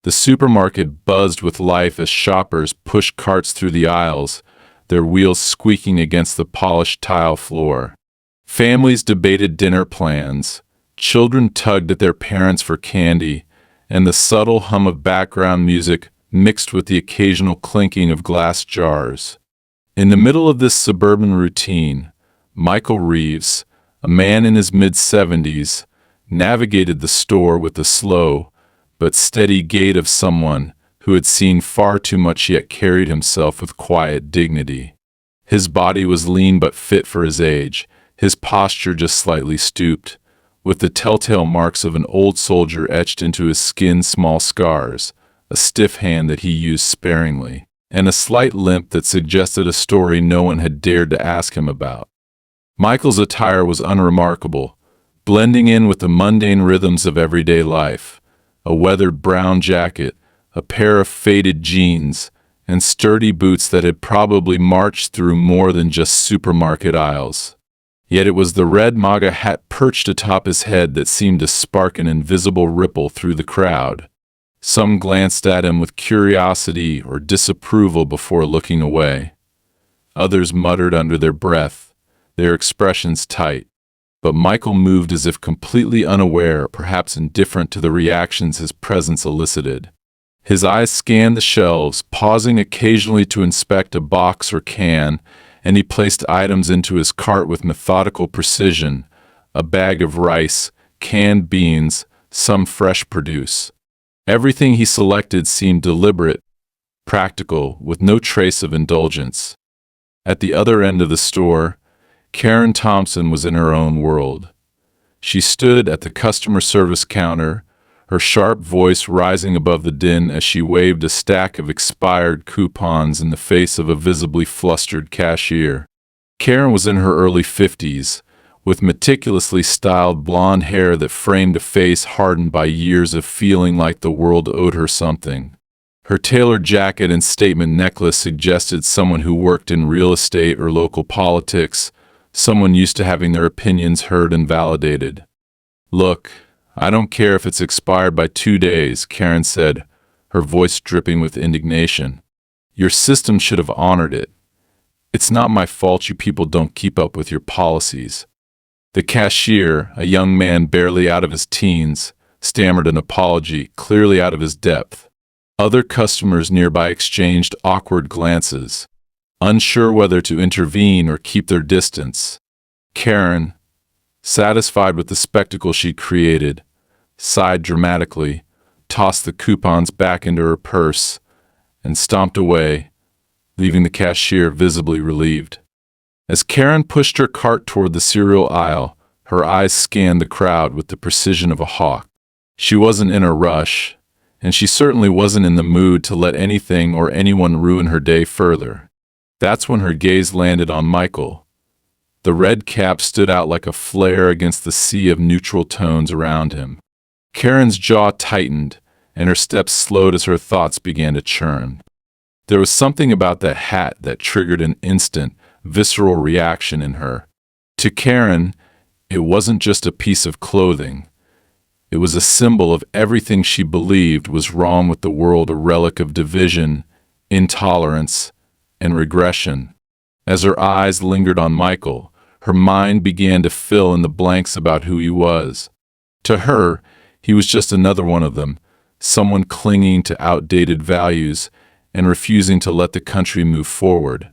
The supermarket buzzed with life as shoppers pushed carts through the aisles, their wheels squeaking against the polished tile floor. Families debated dinner plans, children tugged at their parents for candy, and the subtle hum of background music mixed with the occasional clinking of glass jars. In the middle of this suburban routine, Michael Reeves, a man in his mid-70s, navigated the store with the slow but steady gait of someone who had seen far too much yet carried himself with quiet dignity. His body was lean but fit for his age, his posture just slightly stooped, with the telltale marks of an old soldier etched into his skin, small scars, a stiff hand that he used sparingly, and a slight limp that suggested a story no one had dared to ask him about. Michael's attire was unremarkable, blending in with the mundane rhythms of everyday life. A weathered brown jacket, a pair of faded jeans, and sturdy boots that had probably marched through more than just supermarket aisles. Yet it was the red MAGA hat perched atop his head that seemed to spark an invisible ripple through the crowd. Some glanced at him with curiosity or disapproval before looking away. Others muttered under their breath, their expressions tight. But Michael moved as if completely unaware, perhaps indifferent to the reactions his presence elicited. His eyes scanned the shelves, pausing occasionally to inspect a box or can, and he placed items into his cart with methodical precision, a bag of rice, canned beans, some fresh produce. Everything he selected seemed deliberate, practical, with no trace of indulgence. At the other end of the store, Karen Thompson was in her own world. She stood at the customer service counter, her sharp voice rising above the din as she waved a stack of expired coupons in the face of a visibly flustered cashier. Karen was in her early 50s, with meticulously styled blonde hair that framed a face hardened by years of feeling like the world owed her something. Her tailored jacket and statement necklace suggested someone who worked in real estate or local politics, someone used to having their opinions heard and validated. "Look, I don't care if it's expired by 2 days," Karen said, her voice dripping with indignation. "Your system should have honored it. It's not my fault you people don't keep up with your policies." The cashier, a young man barely out of his teens, stammered an apology, clearly out of his depth. Other customers nearby exchanged awkward glances, unsure whether to intervene or keep their distance. Karen, satisfied with the spectacle she'd created, sighed dramatically, tossed the coupons back into her purse, and stomped away, leaving the cashier visibly relieved. As Karen pushed her cart toward the cereal aisle, her eyes scanned the crowd with the precision of a hawk. She wasn't in a rush, and she certainly wasn't in the mood to let anything or anyone ruin her day further. That's when her gaze landed on Michael. The red cap stood out like a flare against the sea of neutral tones around him. Karen's jaw tightened, and her steps slowed as her thoughts began to churn. There was something about that hat that triggered an instant, visceral reaction in her. To Karen, it wasn't just a piece of clothing. It was a symbol of everything she believed was wrong with the world, a relic of division, intolerance, and regression. As her eyes lingered on Michael, her mind began to fill in the blanks about who he was. To her, he was just another one of them, someone clinging to outdated values and refusing to let the country move forward.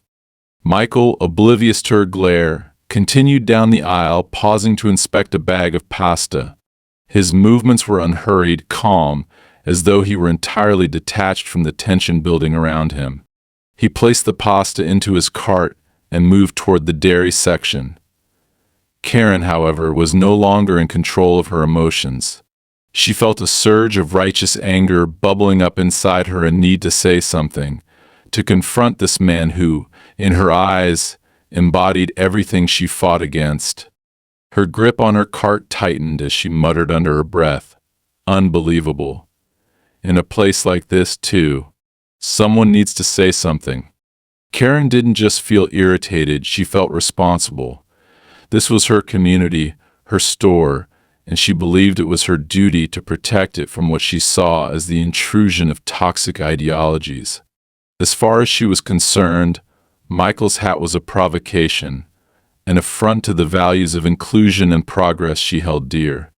Michael, oblivious to her glare, continued down the aisle, pausing to inspect a bag of pasta. His movements were unhurried, calm, as though he were entirely detached from the tension building around him. He placed the pasta into his cart and moved toward the dairy section. Karen, however, was no longer in control of her emotions. She felt a surge of righteous anger bubbling up inside her, a need to say something, to confront this man who, in her eyes, embodied everything she fought against. Her grip on her cart tightened as she muttered under her breath, "Unbelievable. In a place like this, too. Someone needs to say something." Karen didn't just feel irritated, she felt responsible. This was her community, her store, and she believed it was her duty to protect it from what she saw as the intrusion of toxic ideologies. As far as she was concerned, Michael's hat was a provocation, an affront to the values of inclusion and progress she held dear.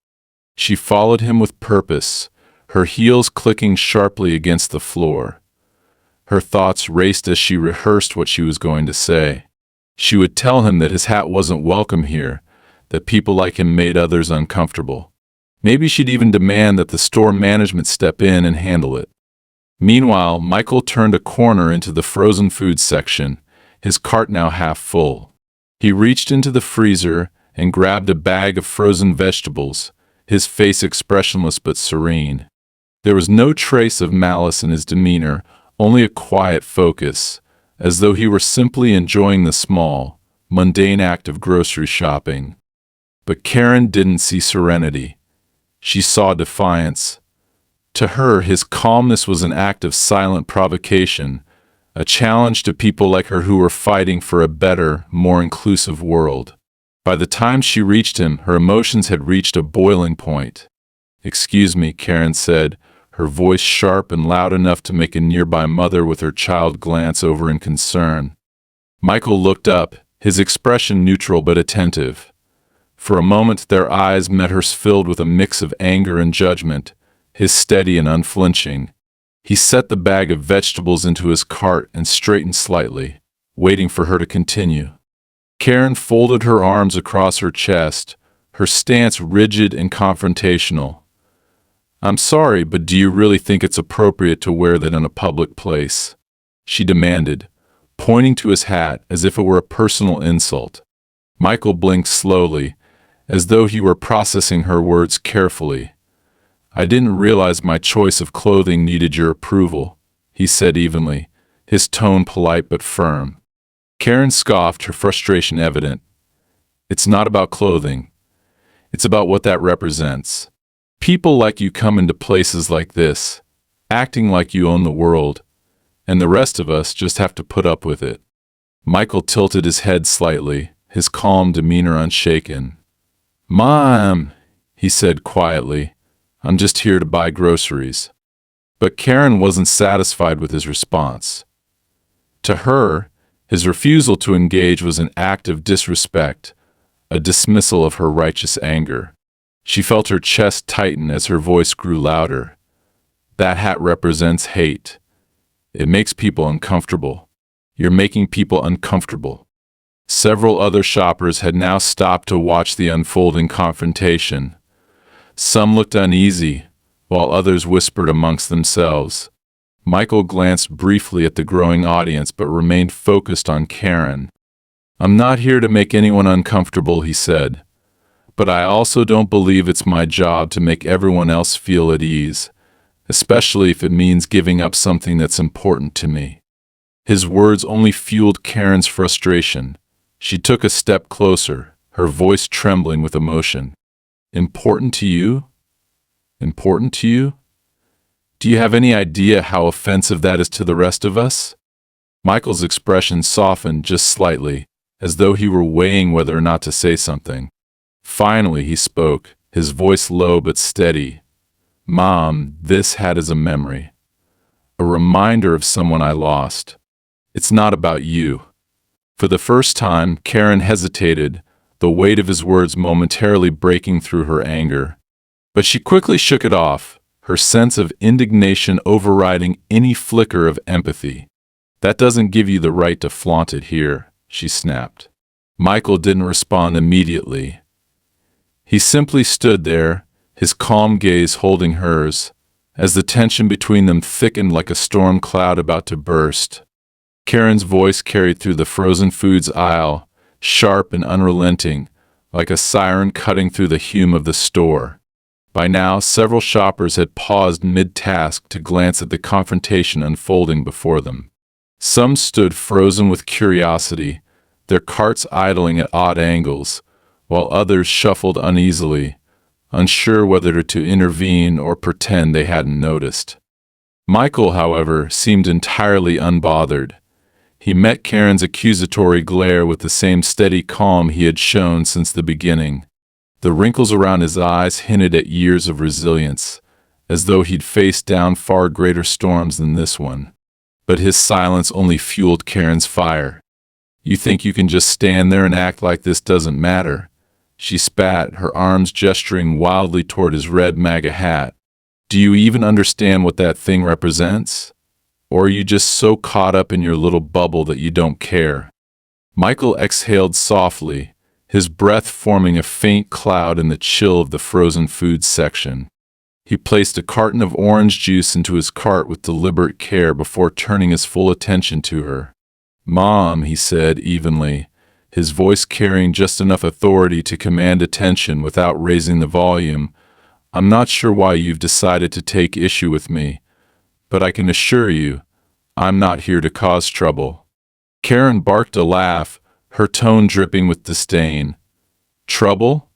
She followed him with purpose, her heels clicking sharply against the floor. Her thoughts raced as she rehearsed what she was going to say. She would tell him that his hat wasn't welcome here, that people like him made others uncomfortable. Maybe she'd even demand that the store management step in and handle it. Meanwhile, Michael turned a corner into the frozen foods section, his cart now half full. He reached into the freezer and grabbed a bag of frozen vegetables, his face expressionless but serene. There was no trace of malice in his demeanor, only a quiet focus, as though he were simply enjoying the small, mundane act of grocery shopping. But Karen didn't see serenity. She saw defiance. To her, his calmness was an act of silent provocation, a challenge to people like her who were fighting for a better, more inclusive world. By the time she reached him, her emotions had reached a boiling point. "Excuse me," Karen said, her voice sharp and loud enough to make a nearby mother with her child glance over in concern. Michael looked up, his expression neutral but attentive. For a moment their eyes met hers, filled with a mix of anger and judgment, his steady and unflinching. He set the bag of vegetables into his cart and straightened slightly, waiting for her to continue. Karen folded her arms across her chest, her stance rigid and confrontational. "I'm sorry, but do you really think it's appropriate to wear that in a public place?" she demanded, pointing to his hat as if it were a personal insult. Michael blinked slowly, as though he were processing her words carefully. "I didn't realize my choice of clothing needed your approval," he said evenly, his tone polite but firm. Karen scoffed, her frustration evident. "It's not about clothing. It's about what that represents. People like you come into places like this, acting like you own the world, and the rest of us just have to put up with it." Michael tilted his head slightly, his calm demeanor unshaken. "Mom," he said quietly, "I'm just here to buy groceries." But Karen wasn't satisfied with his response. To her, his refusal to engage was an act of disrespect, a dismissal of her righteous anger. She felt her chest tighten as her voice grew louder. "That hat represents hate. It makes people uncomfortable. You're making people uncomfortable." Several other shoppers had now stopped to watch the unfolding confrontation. Some looked uneasy, while others whispered amongst themselves. Michael glanced briefly at the growing audience but remained focused on Karen. "I'm not here to make anyone uncomfortable," he said. "But I also don't believe it's my job to make everyone else feel at ease, especially if it means giving up something that's important to me." His words only fueled Karen's frustration. She took a step closer, her voice trembling with emotion. "Important to you? Important to you? Do you have any idea how offensive that is to the rest of us?" Michael's expression softened just slightly, as though he were weighing whether or not to say something. Finally he spoke, his voice low but steady. "Mom, this hat is a memory. A reminder of someone I lost. It's not about you." For the first time, Karen hesitated, the weight of his words momentarily breaking through her anger. But she quickly shook it off, her sense of indignation overriding any flicker of empathy. "That doesn't give you the right to flaunt it here," she snapped. Michael didn't respond immediately. He simply stood there, his calm gaze holding hers, as the tension between them thickened like a storm cloud about to burst. Karen's voice carried through the frozen foods aisle, sharp and unrelenting, like a siren cutting through the hume of the store. By now, several shoppers had paused mid-task to glance at the confrontation unfolding before them. Some stood frozen with curiosity, their carts idling at odd angles, while others shuffled uneasily, unsure whether to intervene or pretend they hadn't noticed. Michael, however, seemed entirely unbothered. He met Karen's accusatory glare with the same steady calm he had shown since the beginning. The wrinkles around his eyes hinted at years of resilience, as though he'd faced down far greater storms than this one. But his silence only fueled Karen's fire. "You think you can just stand there and act like this doesn't matter?" She spat, her arms gesturing wildly toward his red MAGA hat. "Do you even understand what that thing represents? Or are you just so caught up in your little bubble that you don't care?" Michael exhaled softly, his breath forming a faint cloud in the chill of the frozen foods section. He placed a carton of orange juice into his cart with deliberate care before turning his full attention to her. "Mom," he said evenly, his voice carrying just enough authority to command attention without raising the volume, "I'm not sure why you've decided to take issue with me, but I can assure you, I'm not here to cause trouble." Karen barked a laugh, her tone dripping with disdain. "Trouble?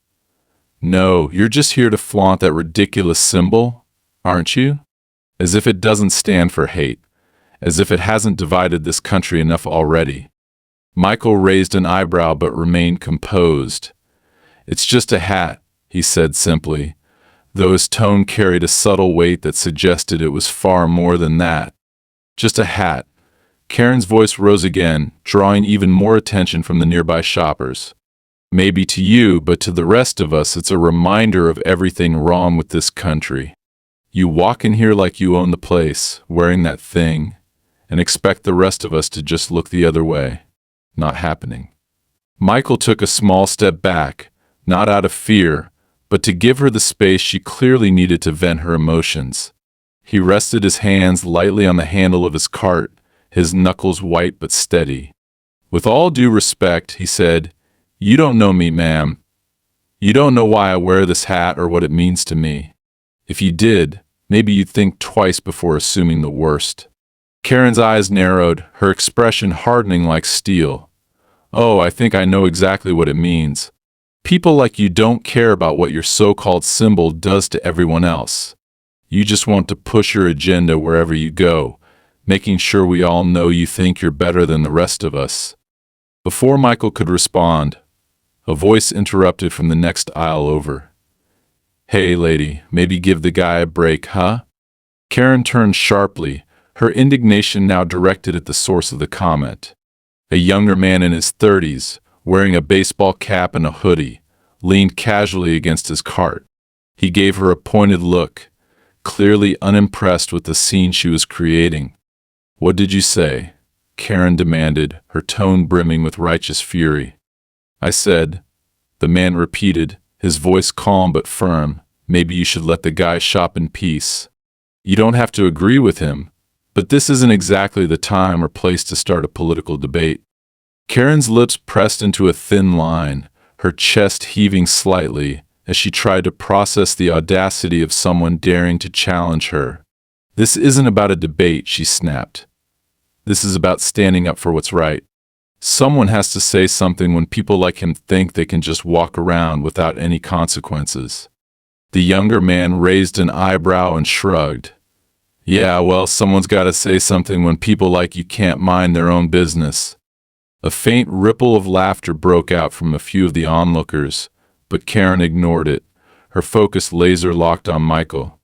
No, you're just here to flaunt that ridiculous symbol, aren't you? As if it doesn't stand for hate, as if it hasn't divided this country enough already." Michael raised an eyebrow but remained composed. "It's just a hat," he said simply, though his tone carried a subtle weight that suggested it was far more than that. "Just a hat." Karen's voice rose again, drawing even more attention from the nearby shoppers. "Maybe to you, but to the rest of us it's a reminder of everything wrong with this country. You walk in here like you own the place, wearing that thing, and expect the rest of us to just look the other way. Not happening." Michael took a small step back, not out of fear, but to give her the space she clearly needed to vent her emotions. He rested his hands lightly on the handle of his cart, his knuckles white but steady. "With all due respect," he said, "you don't know me, ma'am. You don't know why I wear this hat or what it means to me. If you did, maybe you'd think twice before assuming the worst." Karen's eyes narrowed, her expression hardening like steel. "Oh, I think I know exactly what it means. People like you don't care about what your so-called symbol does to everyone else. You just want to push your agenda wherever you go, making sure we all know you think you're better than the rest of us." Before Michael could respond, a voice interrupted from the next aisle over. "Hey, lady, maybe give the guy a break, huh?" Karen turned sharply, her indignation now directed at the source of the comment. A younger man in his 30s, wearing a baseball cap and a hoodie, leaned casually against his cart. He gave her a pointed look, clearly unimpressed with the scene she was creating. "What did you say?" Karen demanded, her tone brimming with righteous fury. "I said," the man repeated, his voice calm but firm, "maybe you should let the guy shop in peace. You don't have to agree with him, but this isn't exactly the time or place to start a political debate." Karen's lips pressed into a thin line, her chest heaving slightly as she tried to process the audacity of someone daring to challenge her. "This isn't about a debate," she snapped. "This is about standing up for what's right. Someone has to say something when people like him think they can just walk around without any consequences." The younger man raised an eyebrow and shrugged. "Yeah, well, someone's got to say something when people like you can't mind their own business." A faint ripple of laughter broke out from a few of the onlookers, but Karen ignored it, her focus laser-locked on Michael.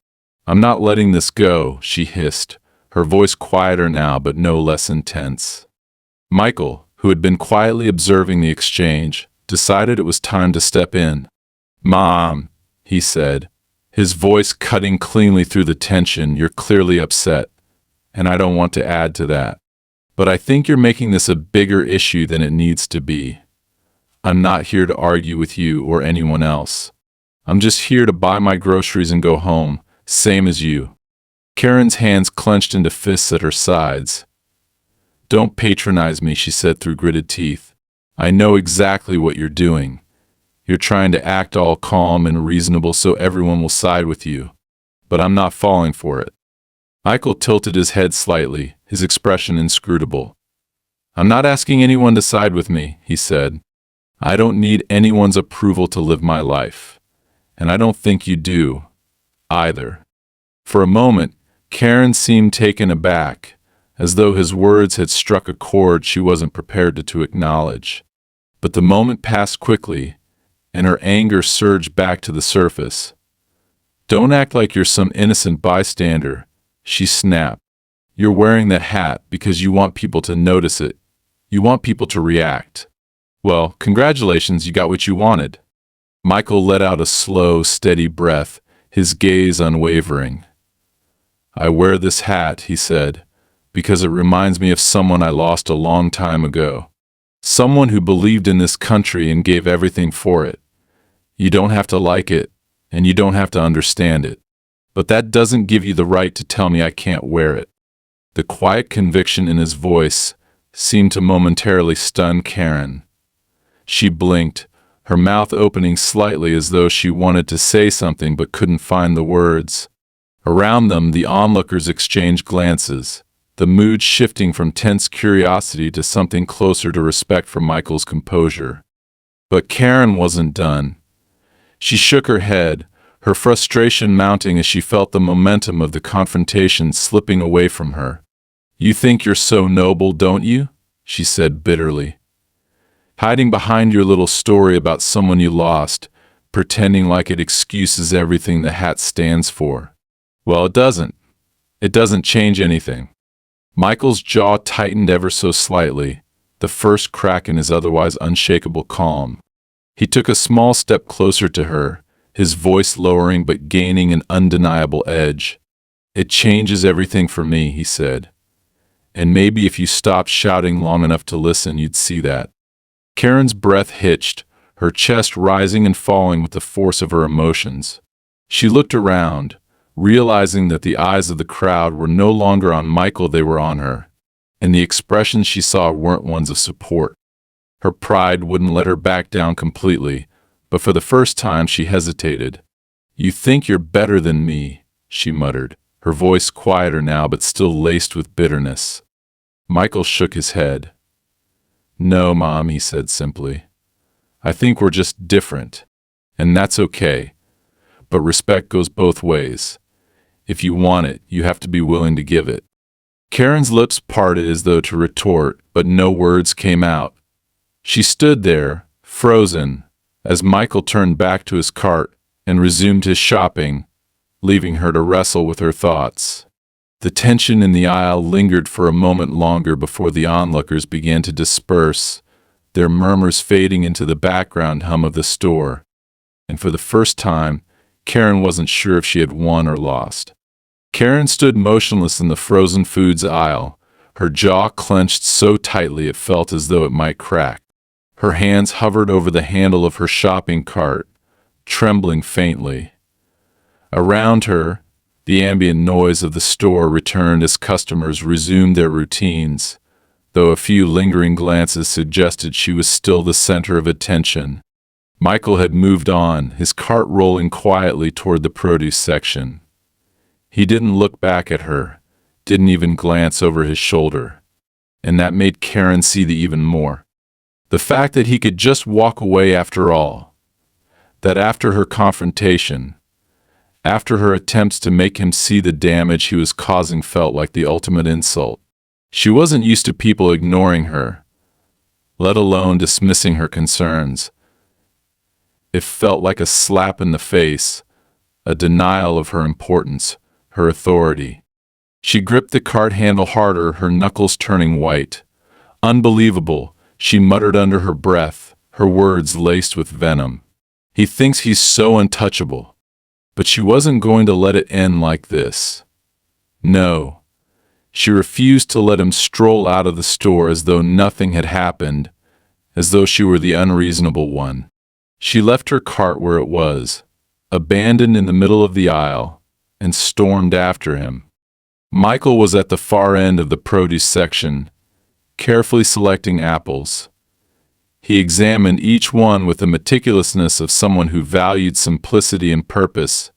"I'm not letting this go," she hissed, her voice quieter now but no less intense. Michael, who had been quietly observing the exchange, decided it was time to step in. "Mom," he said, his voice cutting cleanly through the tension, "you're clearly upset, and I don't want to add to that. But I think you're making this a bigger issue than it needs to be. I'm not here to argue with you or anyone else. I'm just here to buy my groceries and go home, same as you." Karen's hands clenched into fists at her sides. "Don't patronize me," she said through gritted teeth. "I know exactly what you're doing. You're trying to act all calm and reasonable so everyone will side with you. But I'm not falling for it." Michael tilted his head slightly, his expression inscrutable. "I'm not asking anyone to side with me," he said. "I don't need anyone's approval to live my life. And I don't think you do, either." For a moment, Karen seemed taken aback, as though his words had struck a chord she wasn't prepared to acknowledge. But the moment passed quickly, and her anger surged back to the surface. "Don't act like you're some innocent bystander," she snapped. "You're wearing that hat because you want people to notice it. You want people to react. Well, congratulations, you got what you wanted." Michael let out a slow, steady breath, his gaze unwavering. "I wear this hat," he said, "because it reminds me of someone I lost a long time ago. Someone who believed in this country and gave everything for it. You don't have to like it, and you don't have to understand it. But that doesn't give you the right to tell me I can't wear it." The quiet conviction in his voice seemed to momentarily stun Karen. She blinked, her mouth opening slightly as though she wanted to say something but couldn't find the words. Around them, the onlookers exchanged glances, the mood shifting from tense curiosity to something closer to respect for Michael's composure. But Karen wasn't done. She shook her head, her frustration mounting as she felt the momentum of the confrontation slipping away from her. "You think you're so noble, don't you?" she said bitterly. "Hiding behind your little story about someone you lost, pretending like it excuses everything the hat stands for. Well, it doesn't. It doesn't change anything." Michael's jaw tightened ever so slightly, the first crack in his otherwise unshakable calm. He took a small step closer to her, his voice lowering but gaining an undeniable edge. "It changes everything for me," he said. "And maybe if you stopped shouting long enough to listen, you'd see that." Karen's breath hitched, her chest rising and falling with the force of her emotions. She looked around, realizing that the eyes of the crowd were no longer on Michael, they were on her, and the expressions she saw weren't ones of support. Her pride wouldn't let her back down completely, but for the first time she hesitated. "You think you're better than me," she muttered, her voice quieter now but still laced with bitterness. Michael shook his head. "No, Mom," he said simply. "I think we're just different, and that's okay. But respect goes both ways. If you want it, you have to be willing to give it." Karen's lips parted as though to retort, but no words came out. She stood there, frozen, as Michael turned back to his cart and resumed his shopping, leaving her to wrestle with her thoughts. The tension in the aisle lingered for a moment longer before the onlookers began to disperse, their murmurs fading into the background hum of the store. And for the first time, Karen wasn't sure if she had won or lost. Karen stood motionless in the frozen foods aisle, her jaw clenched so tightly it felt as though it might crack. Her hands hovered over the handle of her shopping cart, trembling faintly. Around her, the ambient noise of the store returned as customers resumed their routines, though a few lingering glances suggested she was still the center of attention. Michael had moved on, his cart rolling quietly toward the produce section. He didn't look back at her, didn't even glance over his shoulder, and that made Karen see the even more. The fact that he could just walk away after all, that after her confrontation, after her attempts to make him see the damage he was causing felt like the ultimate insult. She wasn't used to people ignoring her, let alone dismissing her concerns. It felt like a slap in the face, a denial of her importance, her authority. She gripped the cart handle harder, her knuckles turning white. "Unbelievable," she muttered under her breath, her words laced with venom. "He thinks he's so untouchable." But she wasn't going to let it end like this. No. She refused to let him stroll out of the store as though nothing had happened, as though she were the unreasonable one. She left her cart where it was, abandoned in the middle of the aisle, and stormed after him. Michael was at the far end of the produce section, carefully selecting apples. He examined each one with the meticulousness of someone who valued simplicity and purpose,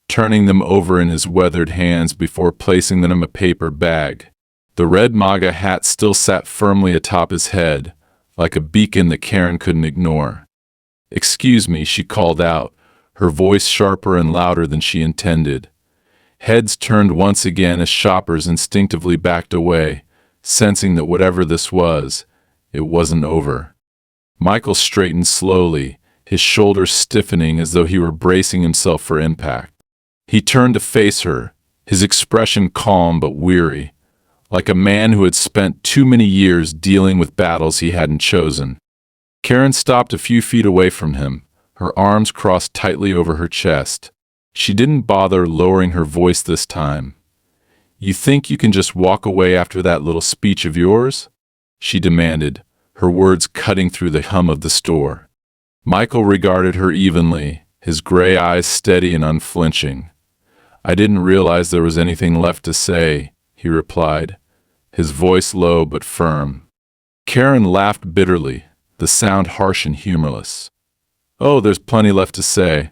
turning them over in his weathered hands before placing them in a paper bag. The red MAGA hat still sat firmly atop his head, like a beacon that Karen couldn't ignore. "Excuse me," she called out, her voice sharper and louder than she intended. Heads turned once again as shoppers instinctively backed away, sensing that whatever this was, it wasn't over. Michael straightened slowly, his shoulders stiffening as though he were bracing himself for impact. He turned to face her, his expression calm but weary, like a man who had spent too many years dealing with battles he hadn't chosen. Karen stopped a few feet away from him, her arms crossed tightly over her chest. She didn't bother lowering her voice this time. "You think you can just walk away after that little speech of yours?" she demanded, her words cutting through the hum of the store. Michael regarded her evenly, his gray eyes steady and unflinching. "I didn't realize there was anything left to say," he replied, his voice low but firm. Karen laughed bitterly, the sound harsh and humorless. "Oh, there's plenty left to say.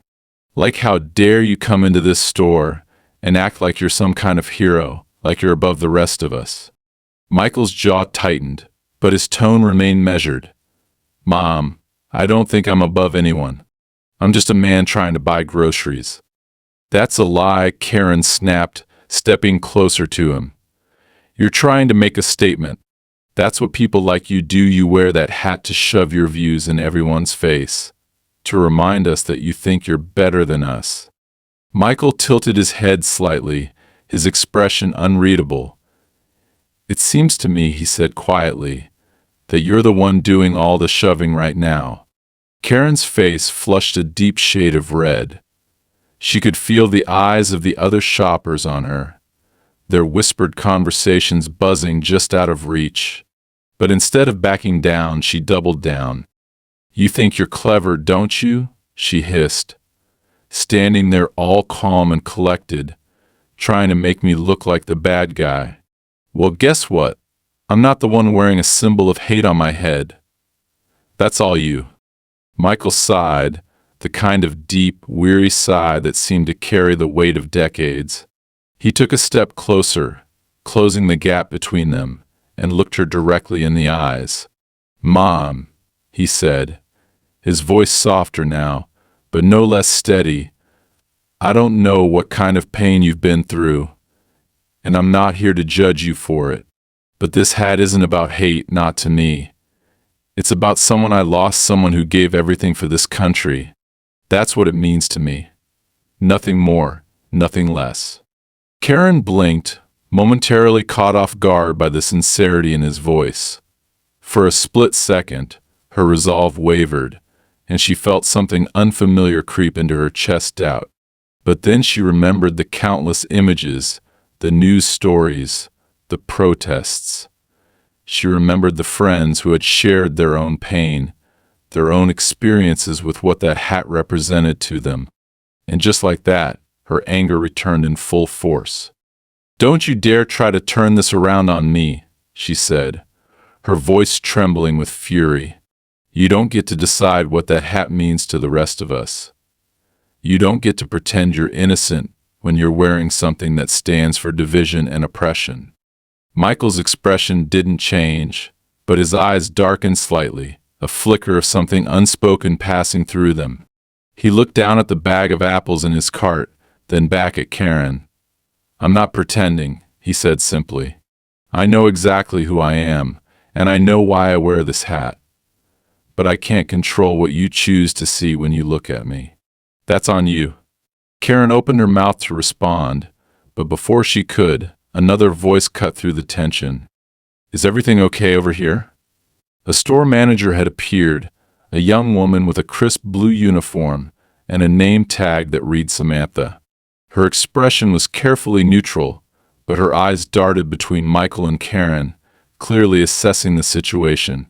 Like how dare you come into this store and act like you're some kind of hero, like you're above the rest of us." Michael's jaw tightened, but his tone remained measured. "Mom, I don't think I'm above anyone. I'm just a man trying to buy groceries." "That's a lie," Karen snapped, stepping closer to him. "You're trying to make a statement. That's what people like you do. You wear that hat to shove your views in everyone's face, to remind us that you think you're better than us." Michael tilted his head slightly, his expression unreadable. "It seems to me," he said quietly, "that you're the one doing all the shoving right now." Karen's face flushed a deep shade of red. She could feel the eyes of the other shoppers on her, their whispered conversations buzzing just out of reach. But instead of backing down, she doubled down. "You think you're clever, don't you?" she hissed, standing there all calm and collected, trying to make me look like the bad guy. "Well, guess what? I'm not the one wearing a symbol of hate on my head. That's all you." Michael sighed, the kind of deep, weary sigh that seemed to carry the weight of decades. He took a step closer, closing the gap between them, and looked her directly in the eyes. "Mom," he said, his voice softer now, but no less steady, "I don't know what kind of pain you've been through, and I'm not here to judge you for it. But this hat isn't about hate, not to me. It's about someone I lost, someone who gave everything for this country. That's what it means to me. Nothing more, nothing less." Karen blinked, momentarily caught off guard by the sincerity in his voice. For a split second, her resolve wavered, and she felt something unfamiliar creep into her chest out. But then she remembered the countless images, the news stories, the protests. She remembered the friends who had shared their own pain, their own experiences with what that hat represented to them. And just like that, her anger returned in full force. "Don't you dare try to turn this around on me," she said, her voice trembling with fury. "You don't get to decide what that hat means to the rest of us. You don't get to pretend you're innocent when you're wearing something that stands for division and oppression." Michael's expression didn't change, but his eyes darkened slightly, a flicker of something unspoken passing through them. He looked down at the bag of apples in his cart, then back at Karen. "I'm not pretending," he said simply. "I know exactly who I am, and I know why I wear this hat. But I can't control what you choose to see when you look at me. That's on you." Karen opened her mouth to respond, but before she could, another voice cut through the tension. "Is everything okay over here?" A store manager had appeared, a young woman with a crisp blue uniform and a name tag that read Samantha. Her expression was carefully neutral, but her eyes darted between Michael and Karen, clearly assessing the situation.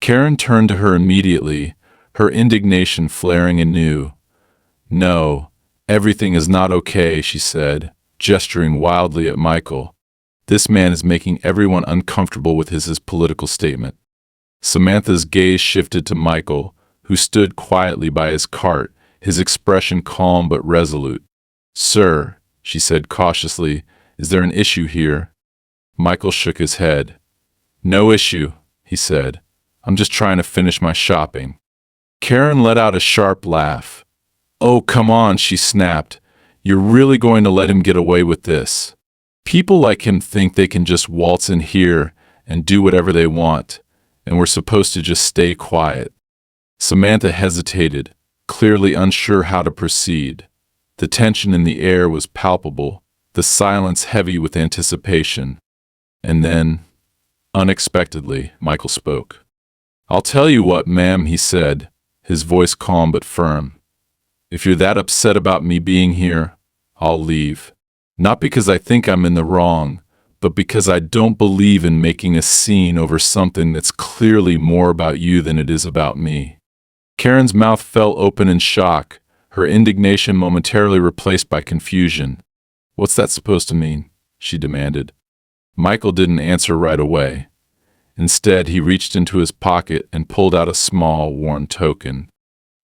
Karen turned to her immediately, her indignation flaring anew. "No, everything is not okay," she said, gesturing wildly at Michael. "This man is making everyone uncomfortable with his political statement." Samantha's gaze shifted to Michael, who stood quietly by his cart, his expression calm but resolute. "Sir," she said cautiously, "is there an issue here?" Michael shook his head. "No issue," he said. "I'm just trying to finish my shopping." Karen let out a sharp laugh. "Oh, come on," she snapped. "You're really going to let him get away with this? People like him think they can just waltz in here and do whatever they want, and we're supposed to just stay quiet." Samantha hesitated, clearly unsure how to proceed. The tension in the air was palpable, the silence heavy with anticipation. And then, unexpectedly, Michael spoke. "I'll tell you what, ma'am," he said, his voice calm but firm. "If you're that upset about me being here, I'll leave. Not because I think I'm in the wrong, but because I don't believe in making a scene over something that's clearly more about you than it is about me." Karen's mouth fell open in shock, her indignation momentarily replaced by confusion. "What's that supposed to mean?" she demanded. Michael didn't answer right away. Instead, he reached into his pocket and pulled out a small, worn token.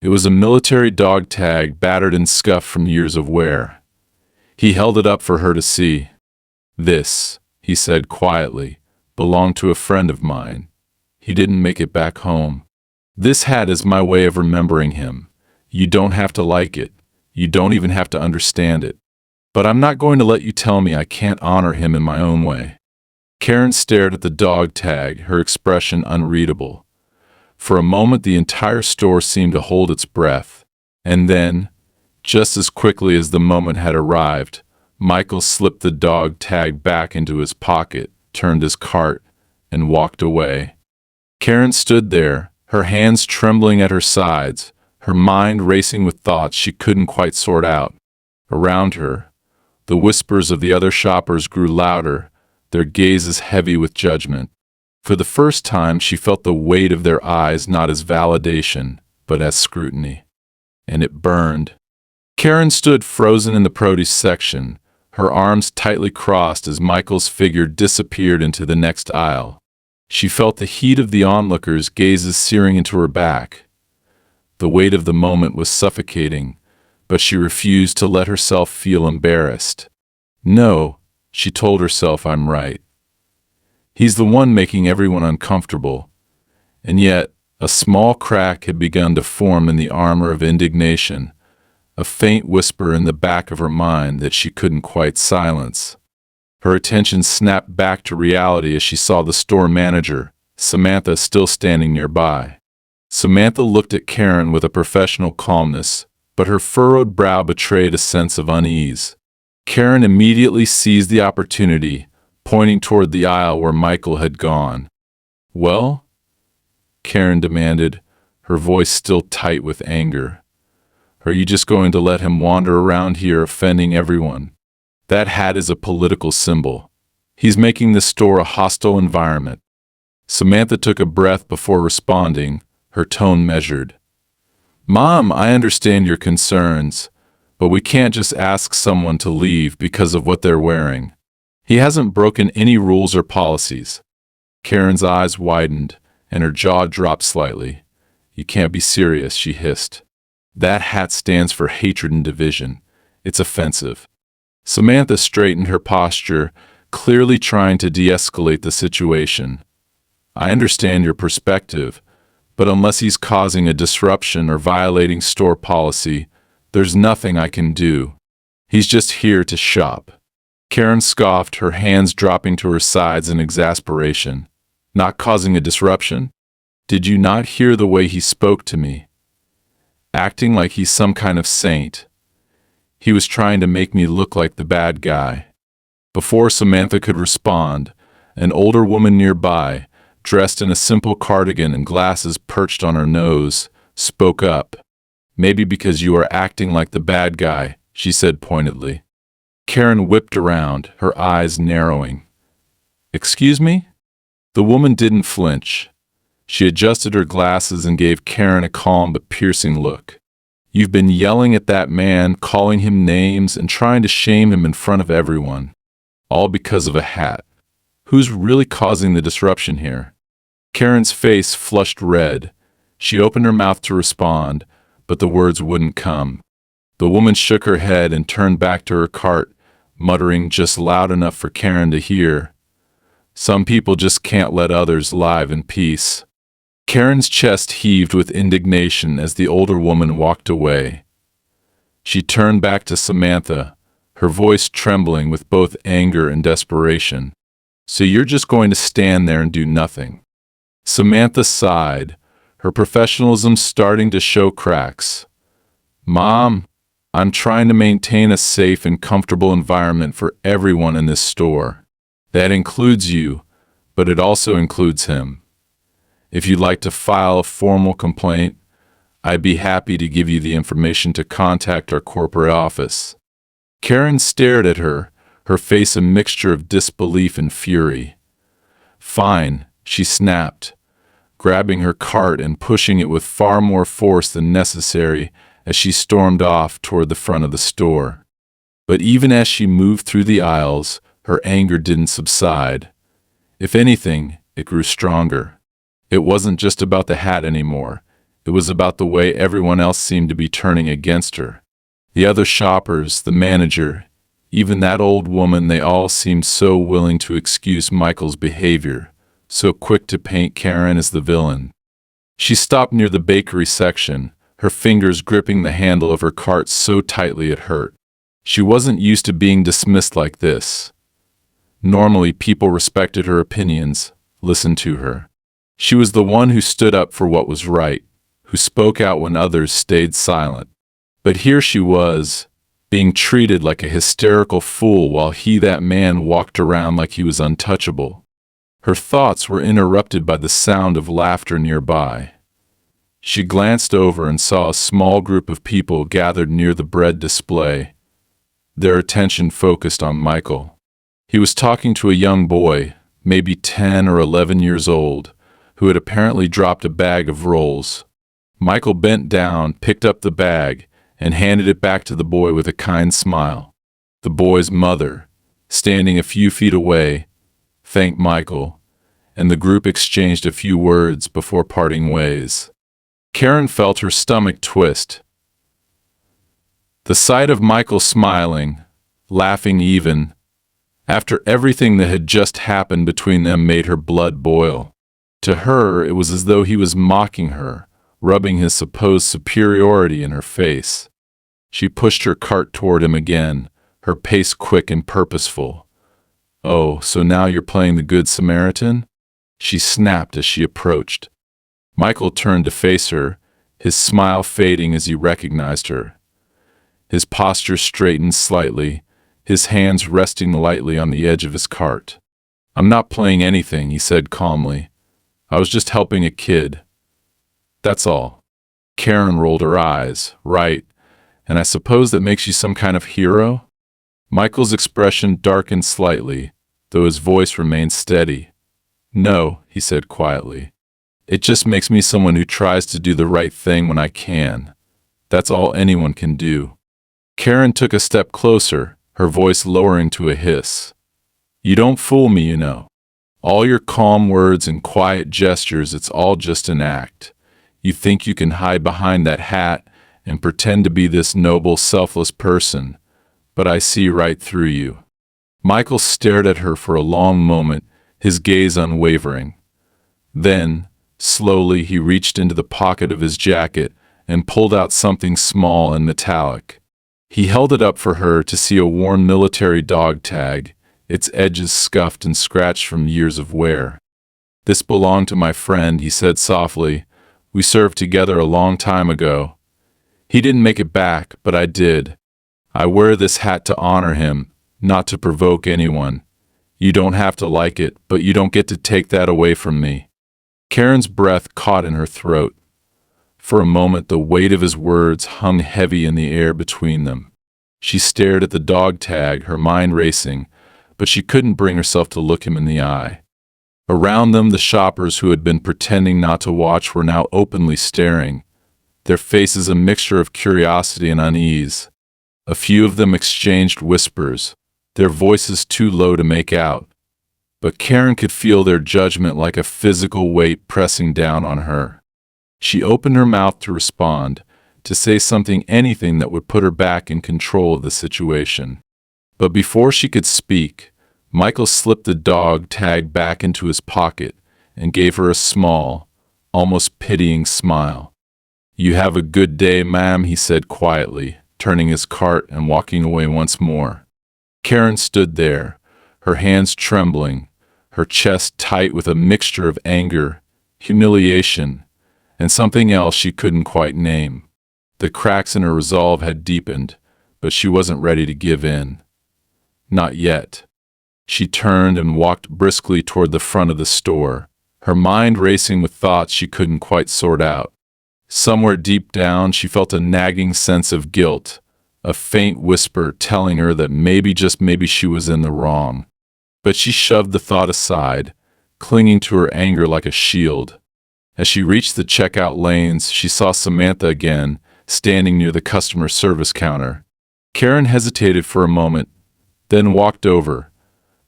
It was a military dog tag battered and scuffed from years of wear. He held it up for her to see. "This," he said quietly, "belonged to a friend of mine. He didn't make it back home. This hat is my way of remembering him. You don't have to like it. You don't even have to understand it. But I'm not going to let you tell me I can't honor him in my own way." Karen stared at the dog tag, her expression unreadable. For a moment, the entire store seemed to hold its breath. And then, just as quickly as the moment had arrived, Michael slipped the dog tag back into his pocket, turned his cart, and walked away. Karen stood there, her hands trembling at her sides, her mind racing with thoughts she couldn't quite sort out. Around her, the whispers of the other shoppers grew louder, their gazes heavy with judgment. For the first time, she felt the weight of their eyes not as validation, but as scrutiny. And it burned. Karen stood frozen in the produce section, her arms tightly crossed as Michael's figure disappeared into the next aisle. She felt the heat of the onlookers' gazes searing into her back. The weight of the moment was suffocating, but she refused to let herself feel embarrassed. "No," she told herself, "I'm right. He's the one making everyone uncomfortable." And yet, a small crack had begun to form in the armor of indignation, a faint whisper in the back of her mind that she couldn't quite silence. Her attention snapped back to reality as she saw the store manager, Samantha, still standing nearby. Samantha looked at Karen with a professional calmness, but her furrowed brow betrayed a sense of unease. Karen immediately seized the opportunity, pointing toward the aisle where Michael had gone. "Well?" Karen demanded, her voice still tight with anger. "Are you just going to let him wander around here offending everyone? That hat is a political symbol. He's making this store a hostile environment." Samantha took a breath before responding, her tone measured. "Mom, I understand your concerns, but we can't just ask someone to leave because of what they're wearing. He hasn't broken any rules or policies." Karen's eyes widened, and her jaw dropped slightly. "You can't be serious," she hissed. "That hat stands for hatred and division. It's offensive." Samantha straightened her posture, clearly trying to de-escalate the situation. "I understand your perspective, but unless he's causing a disruption or violating store policy, there's nothing I can do. He's just here to shop." Karen scoffed, her hands dropping to her sides in exasperation. "Not causing a disruption? Did you not hear the way he spoke to me? Acting like he's some kind of saint. He was trying to make me look like the bad guy." Before Samantha could respond, an older woman nearby, dressed in a simple cardigan and glasses perched on her nose, spoke up. "Maybe because you are acting like the bad guy," she said pointedly. Karen whipped around, her eyes narrowing. "Excuse me?" The woman didn't flinch. She adjusted her glasses and gave Karen a calm but piercing look. "You've been yelling at that man, calling him names, and trying to shame him in front of everyone. All because of a hat. Who's really causing the disruption here?" Karen's face flushed red. She opened her mouth to respond, but the words wouldn't come. The woman shook her head and turned back to her cart, muttering just loud enough for Karen to hear, "Some people just can't let others live in peace." Karen's chest heaved with indignation as the older woman walked away. She turned back to Samantha, her voice trembling with both anger and desperation. "So you're just going to stand there and do nothing?" Samantha sighed, her professionalism starting to show cracks. "Mom, I'm trying to maintain a safe and comfortable environment for everyone in this store. That includes you, but it also includes him. If you'd like to file a formal complaint, I'd be happy to give you the information to contact our corporate office." Karen stared at her, her face a mixture of disbelief and fury. "Fine," she snapped, grabbing her cart and pushing it with far more force than necessary as she stormed off toward the front of the store. But even as she moved through the aisles, her anger didn't subside. If anything, it grew stronger. It wasn't just about the hat anymore. It was about the way everyone else seemed to be turning against her. The other shoppers, the manager, even that old woman, they all seemed so willing to excuse Michael's behavior, so quick to paint Karen as the villain. She stopped near the bakery section, her fingers gripping the handle of her cart so tightly it hurt. She wasn't used to being dismissed like this. Normally, people respected her opinions, listened to her. She was the one who stood up for what was right, who spoke out when others stayed silent. But here she was, being treated like a hysterical fool while that man walked around like he was untouchable. Her thoughts were interrupted by the sound of laughter nearby. She glanced over and saw a small group of people gathered near the bread display, their attention focused on Michael. He was talking to a young boy, maybe 10 or 11 years old, who had apparently dropped a bag of rolls. Michael bent down, picked up the bag, and handed it back to the boy with a kind smile. The boy's mother, standing a few feet away, thanked Michael, and the group exchanged a few words before parting ways. Karen felt her stomach twist. The sight of Michael smiling, laughing even, after everything that had just happened between them made her blood boil. To her, it was as though he was mocking her, rubbing his supposed superiority in her face. She pushed her cart toward him again, her pace quick and purposeful. "Oh, so now you're playing the Good Samaritan?" she snapped as she approached. Michael turned to face her, his smile fading as he recognized her. His posture straightened slightly, his hands resting lightly on the edge of his cart. "I'm not playing anything," he said calmly. "I was just helping a kid. That's all." Karen rolled her eyes. "Right. And I suppose that makes you some kind of hero?" Michael's expression darkened slightly, though his voice remained steady. "No," he said quietly. "It just makes me someone who tries to do the right thing when I can. That's all anyone can do." Karen took a step closer, her voice lowering to a hiss. "You don't fool me, you know. All your calm words and quiet gestures, it's all just an act. You think you can hide behind that hat and pretend to be this noble, selfless person, but I see right through you." Michael stared at her for a long moment, his gaze unwavering. Then, slowly, he reached into the pocket of his jacket and pulled out something small and metallic. He held it up for her to see a worn military dog tag, its edges scuffed and scratched from years of wear. "This belonged to my friend," he said softly. "We served together a long time ago. He didn't make it back, but I did. I wear this hat to honor him, not to provoke anyone. You don't have to like it, but you don't get to take that away from me." Karen's breath caught in her throat. For a moment, the weight of his words hung heavy in the air between them. She stared at the dog tag, her mind racing, but she couldn't bring herself to look him in the eye. Around them, the shoppers who had been pretending not to watch were now openly staring, their faces a mixture of curiosity and unease. A few of them exchanged whispers, their voices too low to make out, but Karen could feel their judgment like a physical weight pressing down on her. She opened her mouth to respond, to say something, anything that would put her back in control of the situation. But before she could speak, Michael slipped the dog tag back into his pocket and gave her a small, almost pitying smile. "You have a good day, ma'am," he said quietly, turning his cart and walking away once more. Karen stood there, her hands trembling, her chest tight with a mixture of anger, humiliation, and something else she couldn't quite name. The cracks in her resolve had deepened, but she wasn't ready to give in. Not yet. She turned and walked briskly toward the front of the store, her mind racing with thoughts she couldn't quite sort out. Somewhere deep down, she felt a nagging sense of guilt, a faint whisper telling her that maybe, just maybe, she was in the wrong. But she shoved the thought aside, clinging to her anger like a shield. As she reached the checkout lanes, she saw Samantha again, standing near the customer service counter. Karen hesitated for a moment, then walked over,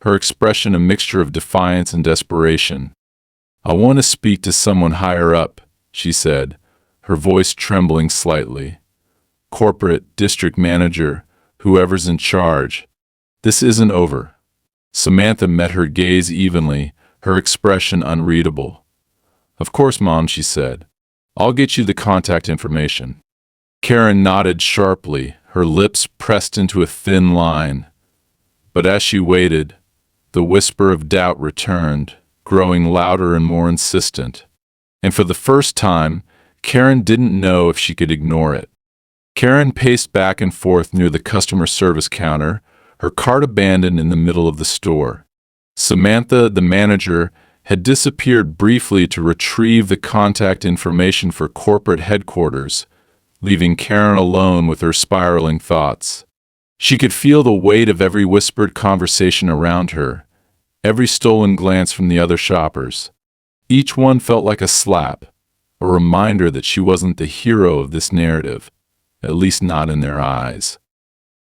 her expression a mixture of defiance and desperation. "I want to speak to someone higher up," she said, her voice trembling slightly. "Corporate, district manager, whoever's in charge. This isn't over." Samantha met her gaze evenly, her expression unreadable. "Of course, Mom," she said. "I'll get you the contact information." Karen nodded sharply, her lips pressed into a thin line. But as she waited, the whisper of doubt returned, growing louder and more insistent. And for the first time, Karen didn't know if she could ignore it. Karen paced back and forth near the customer service counter, her cart abandoned in the middle of the store. Samantha, the manager, had disappeared briefly to retrieve the contact information for corporate headquarters, leaving Karen alone with her spiraling thoughts. She could feel the weight of every whispered conversation around her, every stolen glance from the other shoppers. Each one felt like a slap, a reminder that she wasn't the hero of this narrative, at least not in their eyes.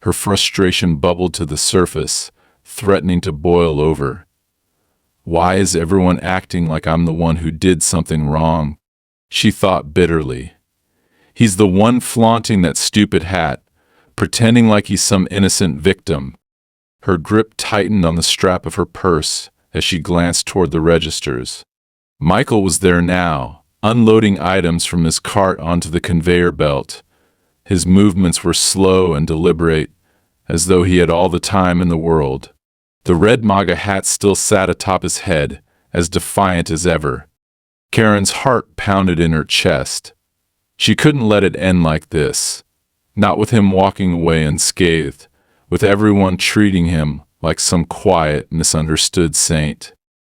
Her frustration bubbled to the surface, threatening to boil over. "Why is everyone acting like I'm the one who did something wrong?" she thought bitterly. "He's the one flaunting that stupid hat, pretending like he's some innocent victim." Her grip tightened on the strap of her purse as she glanced toward the registers. Michael was there now, unloading items from his cart onto the conveyor belt. His movements were slow and deliberate, as though he had all the time in the world. The red MAGA hat still sat atop his head, as defiant as ever. Karen's heart pounded in her chest. She couldn't let it end like this. Not with him walking away unscathed, with everyone treating him like some quiet, misunderstood saint.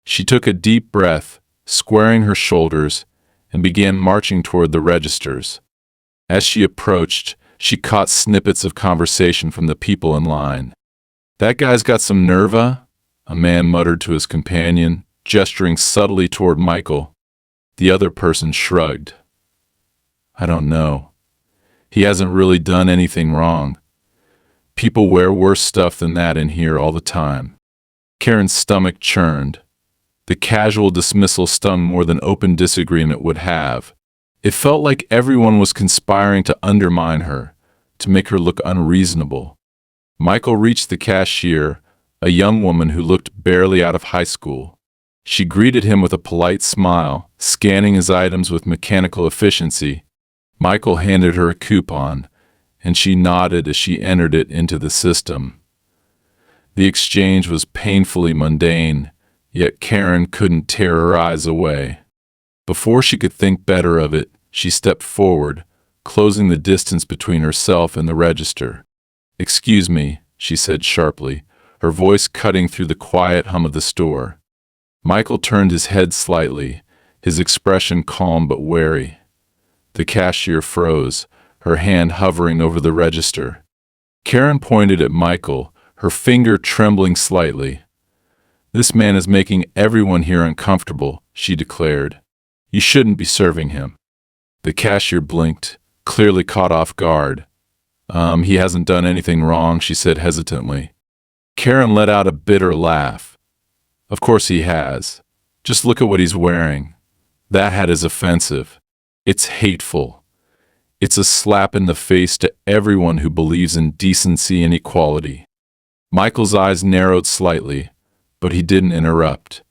She took a deep breath, squaring her shoulders, and began marching toward the registers. As she approached, she caught snippets of conversation from the people in line. "That guy's got some nerva," a man muttered to his companion, gesturing subtly toward Michael. The other person shrugged. "I don't know. He hasn't really done anything wrong. People wear worse stuff than that in here all the time." Karen's stomach churned. The casual dismissal stung more than open disagreement would have. It felt like everyone was conspiring to undermine her, to make her look unreasonable. Michael reached the cashier, a young woman who looked barely out of high school. She greeted him with a polite smile, scanning his items with mechanical efficiency. Michael handed her a coupon, and she nodded as she entered it into the system. The exchange was painfully mundane, yet Karen couldn't tear her eyes away. Before she could think better of it, she stepped forward, closing the distance between herself and the register. "Excuse me," she said sharply, her voice cutting through the quiet hum of the store. Michael turned his head slightly, his expression calm but wary. The cashier froze, her hand hovering over the register. Karen pointed at Michael, her finger trembling slightly. "This man is making everyone here uncomfortable," she declared. "You shouldn't be serving him." The cashier blinked, clearly caught off guard. He hasn't done anything wrong," she said hesitantly. Karen let out a bitter laugh. "Of course he has. Just look at what he's wearing. That hat is offensive. It's hateful. It's a slap in the face to everyone who believes in decency and equality." Michael's eyes narrowed slightly, but he didn't interrupt.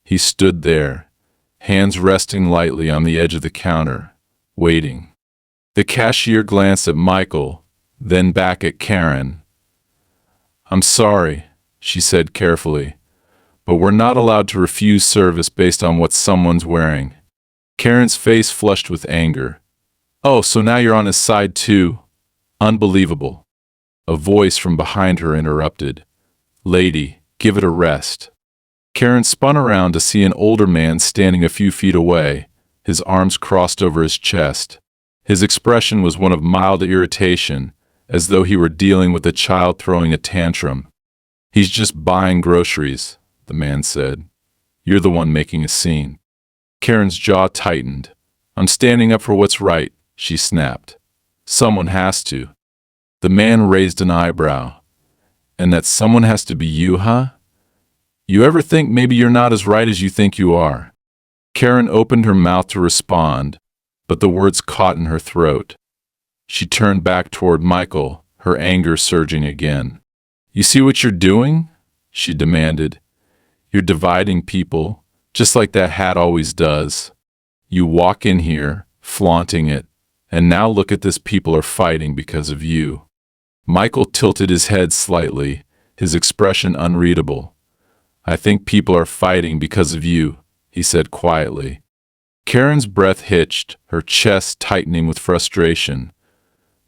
He stood there, hands resting lightly on the edge of the counter, waiting. The cashier glanced at Michael, then back at Karen. "I'm sorry," she said carefully, "but we're not allowed to refuse service based on what someone's wearing." Karen's face flushed with anger. "Oh, so now you're on his side too? Unbelievable." A voice from behind her interrupted. "Lady, give it a rest." Karen spun around to see an older man standing a few feet away, his arms crossed over his chest. His expression was one of mild irritation, as though he were dealing with a child throwing a tantrum. "He's just buying groceries," the man said. "You're the one making a scene." Karen's jaw tightened. "I'm standing up for what's right," she snapped. "Someone has to." The man raised an eyebrow. "And that someone has to be you, huh? You ever think maybe you're not as right as you think you are?" Karen opened her mouth to respond, but the words caught in her throat. She turned back toward Michael, her anger surging again. "You see what you're doing?" she demanded. "You're dividing people, just like that hat always does. You walk in here, flaunting it, and now look at this, people are fighting because of you." Michael tilted his head slightly, his expression unreadable. "I think people are fighting because of you," he said quietly. Karen's breath hitched, her chest tightening with frustration.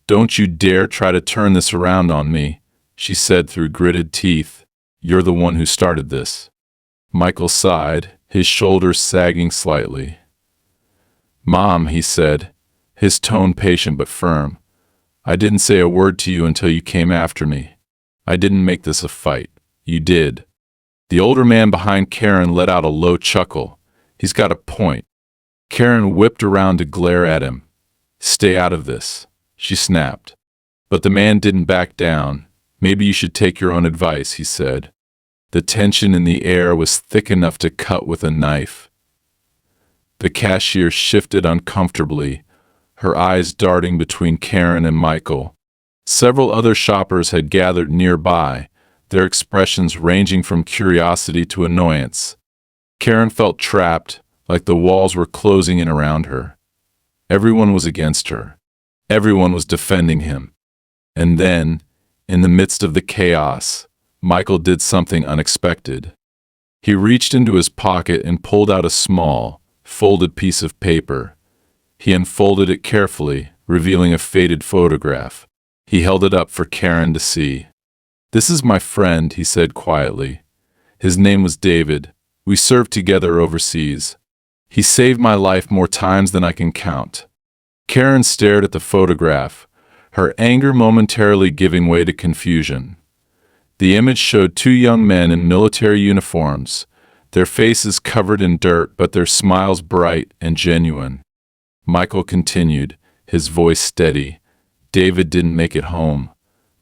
"Don't you dare try to turn this around on me," she said through gritted teeth. "You're the one who started this." Michael sighed, his shoulders sagging slightly. "Mom," he said, his tone patient but firm, "I didn't say a word to you until you came after me. I didn't make this a fight. You did." The older man behind Karen let out a low chuckle. "He's got a point." Karen whipped around to glare at him. "Stay out of this," she snapped. But the man didn't back down. "Maybe you should take your own advice," he said. The tension in the air was thick enough to cut with a knife. The cashier shifted uncomfortably, her eyes darting between Karen and Michael. Several other shoppers had gathered nearby, their expressions ranging from curiosity to annoyance. Karen felt trapped, like the walls were closing in around her. Everyone was against her. Everyone was defending him. And then, in the midst of the chaos, Michael did something unexpected. He reached into his pocket and pulled out a small, folded piece of paper. He unfolded it carefully, revealing a faded photograph. He held it up for Karen to see. "This is my friend," he said quietly. "His name was David. We served together overseas. He saved my life more times than I can count." Karen stared at the photograph, her anger momentarily giving way to confusion. The image showed two young men in military uniforms, their faces covered in dirt but their smiles bright and genuine. Michael continued, his voice steady. "David didn't make it home,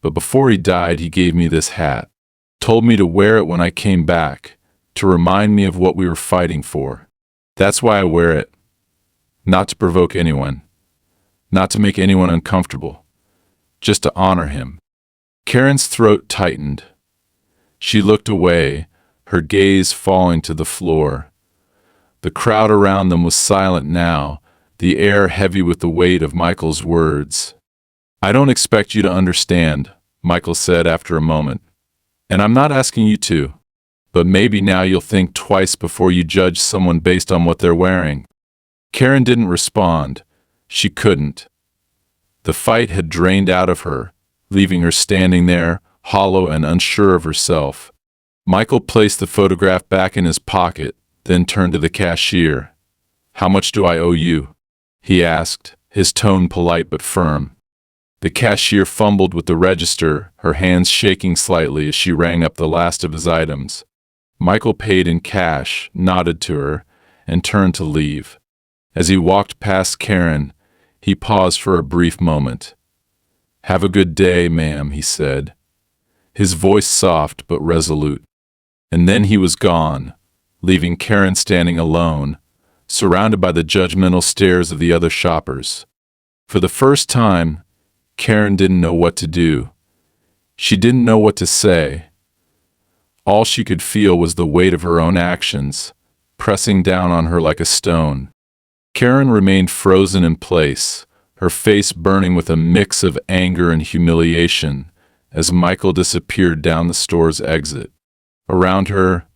but before he died he gave me this hat. Told me to wear it when I came back, to remind me of what we were fighting for. That's why I wear it. Not to provoke anyone. Not to make anyone uncomfortable. Just to honor him." Karen's throat tightened. She looked away, her gaze falling to the floor. The crowd around them was silent now, the air heavy with the weight of Michael's words. "I don't expect you to understand," Michael said after a moment. "And I'm not asking you to. But maybe now you'll think twice before you judge someone based on what they're wearing." Karen didn't respond. She couldn't. The fight had drained out of her, leaving her standing there, hollow and unsure of herself. Michael placed the photograph back in his pocket, then turned to the cashier. "How much do I owe you?" he asked, his tone polite but firm. The cashier fumbled with the register, her hands shaking slightly as she rang up the last of his items. Michael paid in cash, nodded to her, and turned to leave. As he walked past Karen, he paused for a brief moment. "Have a good day, ma'am," he said, his voice soft but resolute. And then he was gone, leaving Karen standing alone, surrounded by the judgmental stares of the other shoppers. For the first time, Karen didn't know what to do. She didn't know what to say. All she could feel was the weight of her own actions, pressing down on her like a stone. Karen remained frozen in place, her face burning with a mix of anger and humiliation, as Michael disappeared down the store's exit. Around her,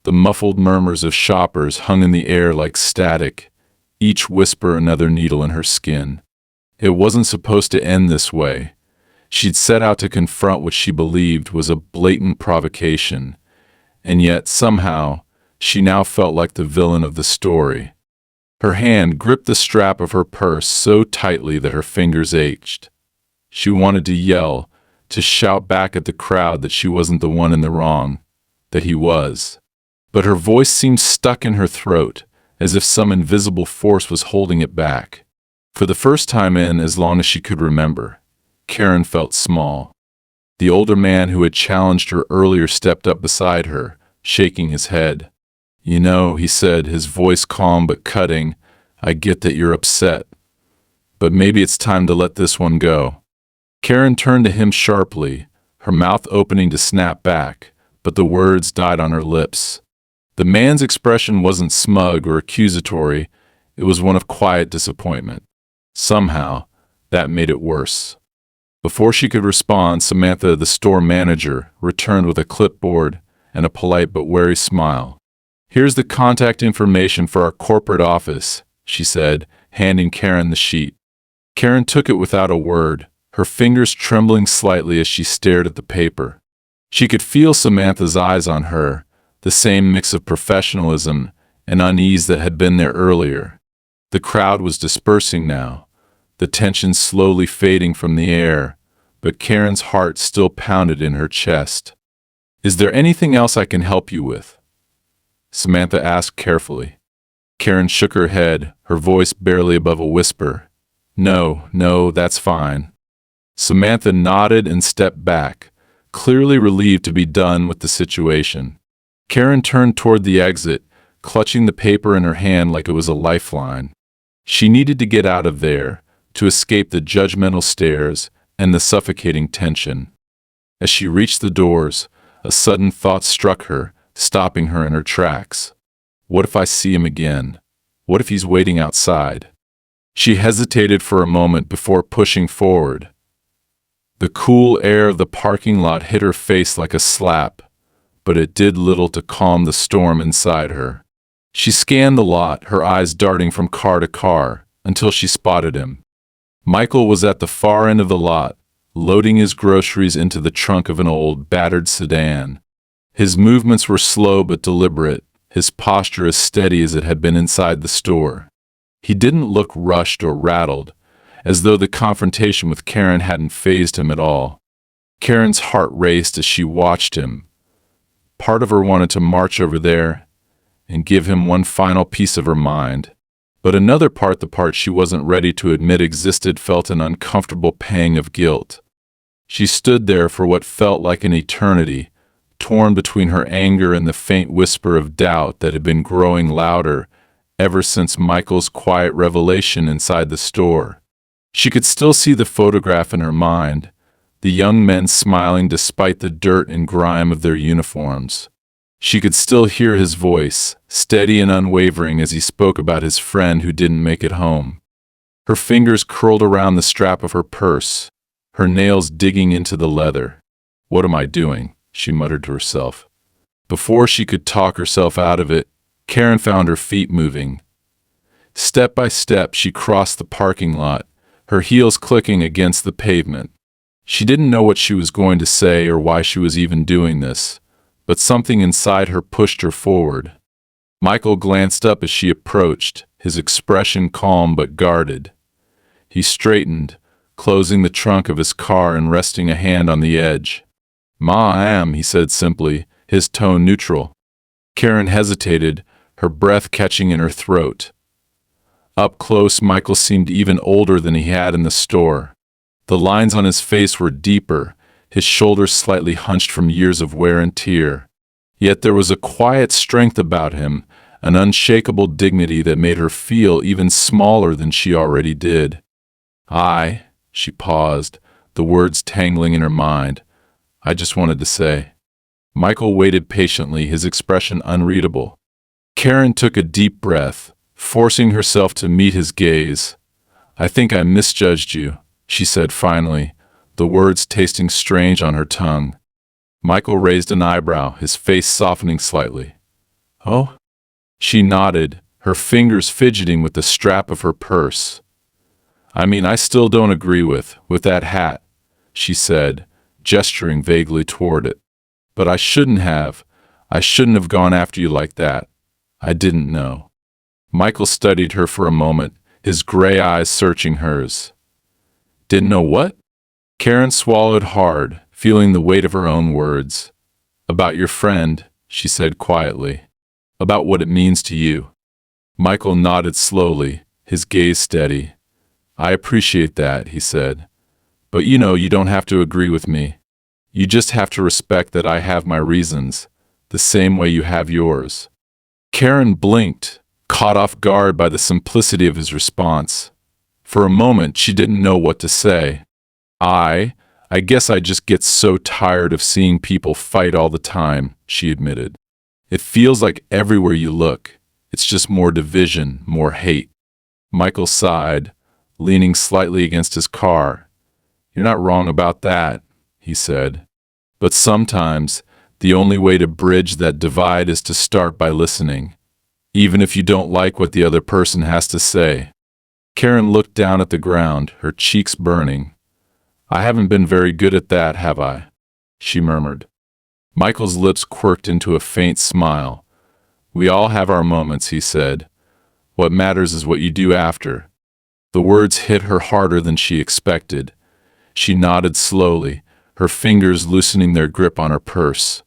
the muffled murmurs of shoppers hung in the air like static, each whisper another needle in her skin. It wasn't supposed to end this way. She'd set out to confront what she believed was a blatant provocation, and yet, somehow, she now felt like the villain of the story. Her hand gripped the strap of her purse so tightly that her fingers ached. She wanted to yell, to shout back at the crowd that she wasn't the one in the wrong, that he was. But her voice seemed stuck in her throat, as if some invisible force was holding it back. For the first time in as long as she could remember, Karen felt small. The older man who had challenged her earlier stepped up beside her, shaking his head. "You know," he said, his voice calm but cutting, "I get that you're upset. But maybe it's time to let this one go." Karen turned to him sharply, her mouth opening to snap back, but the words died on her lips. The man's expression wasn't smug or accusatory, it was one of quiet disappointment. Somehow, that made it worse. Before she could respond, Samantha, the store manager, returned with a clipboard and a polite but wary smile. "Here's the contact information for our corporate office," she said, handing Karen the sheet. Karen took it without a word, her fingers trembling slightly as she stared at the paper. She could feel Samantha's eyes on her, the same mix of professionalism and unease that had been there earlier. The crowd was dispersing now, the tension slowly fading from the air, but Karen's heart still pounded in her chest. "Is there anything else I can help you with?" Samantha asked carefully. Karen shook her head, her voice barely above a whisper. No, that's fine." Samantha nodded and stepped back, clearly relieved to be done with the situation. Karen turned toward the exit, clutching the paper in her hand like it was a lifeline. She needed to get out of there, to escape the judgmental stares and the suffocating tension. As she reached the doors, a sudden thought struck her, stopping her in her tracks. What if I see him again? What if he's waiting outside? She hesitated for a moment before pushing forward. The cool air of the parking lot hit her face like a slap, but it did little to calm the storm inside her. She scanned the lot, her eyes darting from car to car, until she spotted him. Michael was at the far end of the lot, loading his groceries into the trunk of an old, battered sedan. His movements were slow but deliberate, his posture as steady as it had been inside the store. He didn't look rushed or rattled, as though the confrontation with Karen hadn't fazed him at all. Karen's heart raced as she watched him. Part of her wanted to march over there and give him one final piece of her mind. But another part, the part she wasn't ready to admit existed, felt an uncomfortable pang of guilt. She stood there for what felt like an eternity, torn between her anger and the faint whisper of doubt that had been growing louder ever since Michael's quiet revelation inside the store. She could still see the photograph in her mind, the young men smiling despite the dirt and grime of their uniforms. She could still hear his voice, steady and unwavering as he spoke about his friend who didn't make it home. Her fingers curled around the strap of her purse, her nails digging into the leather. "What am I doing?" she muttered to herself. Before she could talk herself out of it, Karen found her feet moving. Step by step, she crossed the parking lot, her heels clicking against the pavement. She didn't know what she was going to say or why she was even doing this, but something inside her pushed her forward. Michael glanced up as she approached, his expression calm but guarded. He straightened, closing the trunk of his car and resting a hand on the edge. "Ma'am," he said simply, his tone neutral. Karen hesitated, her breath catching in her throat. Up close, Michael seemed even older than he had in the store. The lines on his face were deeper, his shoulders slightly hunched from years of wear and tear. Yet there was a quiet strength about him, an unshakable dignity that made her feel even smaller than she already did. She paused, the words tangling in her mind. "I just wanted to say." Michael waited patiently, his expression unreadable. Karen took a deep breath, forcing herself to meet his gaze. "I think I misjudged you," she said finally, the words tasting strange on her tongue. Michael raised an eyebrow, his face softening slightly. "Oh?" She nodded, her fingers fidgeting with the strap of her purse. "I mean, I still don't agree with that hat," she said, gesturing vaguely toward it. "But I shouldn't have gone after you like that. I didn't know." Michael studied her for a moment, his gray eyes searching hers. "Didn't know what?" Karen swallowed hard, feeling the weight of her own words. "About your friend," she said quietly. "About what it means to you." Michael nodded slowly, his gaze steady. "I appreciate that," he said. "But you don't have to agree with me. You just have to respect that I have my reasons, the same way you have yours." Karen blinked, caught off guard by the simplicity of his response. For a moment, she didn't know what to say. I guess I just get so tired of seeing people fight all the time," she admitted. "It feels like everywhere you look, it's just more division, more hate." Michael sighed, leaning slightly against his car. "You're not wrong about that," he said. "But sometimes, the only way to bridge that divide is to start by listening, even if you don't like what the other person has to say." Karen looked down at the ground, her cheeks burning. "I haven't been very good at that, have I?" she murmured. Michael's lips quirked into a faint smile. "We all have our moments," he said. "What matters is what you do after." The words hit her harder than she expected. She nodded slowly, her fingers loosening their grip on her purse.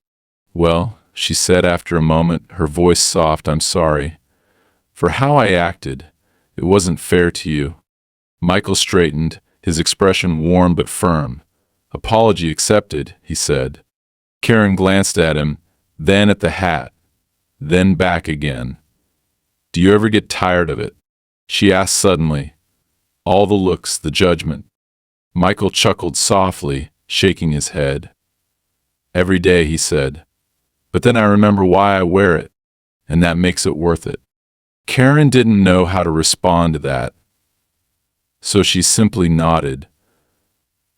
"Well," she said after a moment, her voice soft, "I'm sorry. For how I acted. It wasn't fair to you." Michael straightened, his expression warm but firm. "Apology accepted," he said. Karen glanced at him, then at the hat, then back again. "Do you ever get tired of it?" she asked suddenly. "All the looks, the judgment." Michael chuckled softly, shaking his head. "Every day," he said. "But then I remember why I wear it, and that makes it worth it." Karen didn't know how to respond to that, so she simply nodded.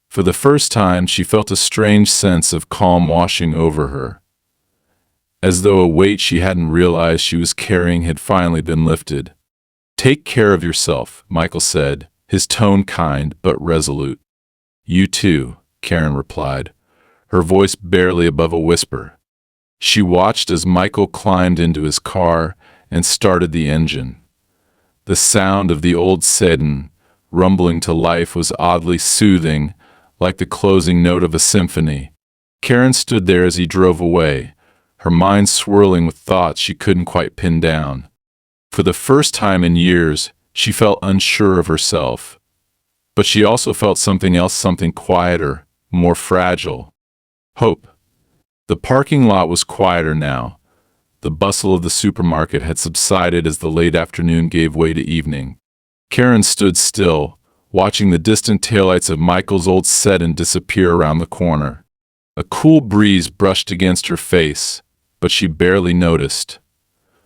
For the first time, she felt a strange sense of calm washing over her, as though a weight she hadn't realized she was carrying had finally been lifted. "Take care of yourself," Michael said, his tone kind but resolute. "You too," Karen replied, her voice barely above a whisper. She watched as Michael climbed into his car and started the engine. The sound of the old sedan rumbling to life was oddly soothing, like the closing note of a symphony. Karen stood there as he drove away, her mind swirling with thoughts she couldn't quite pin down. For the first time in years, she felt unsure of herself. But she also felt something else, something quieter, more fragile. Hope. The parking lot was quieter now. The bustle of the supermarket had subsided as the late afternoon gave way to evening. Karen stood still, watching the distant taillights of Michael's old sedan disappear around the corner. A cool breeze brushed against her face, but she barely noticed.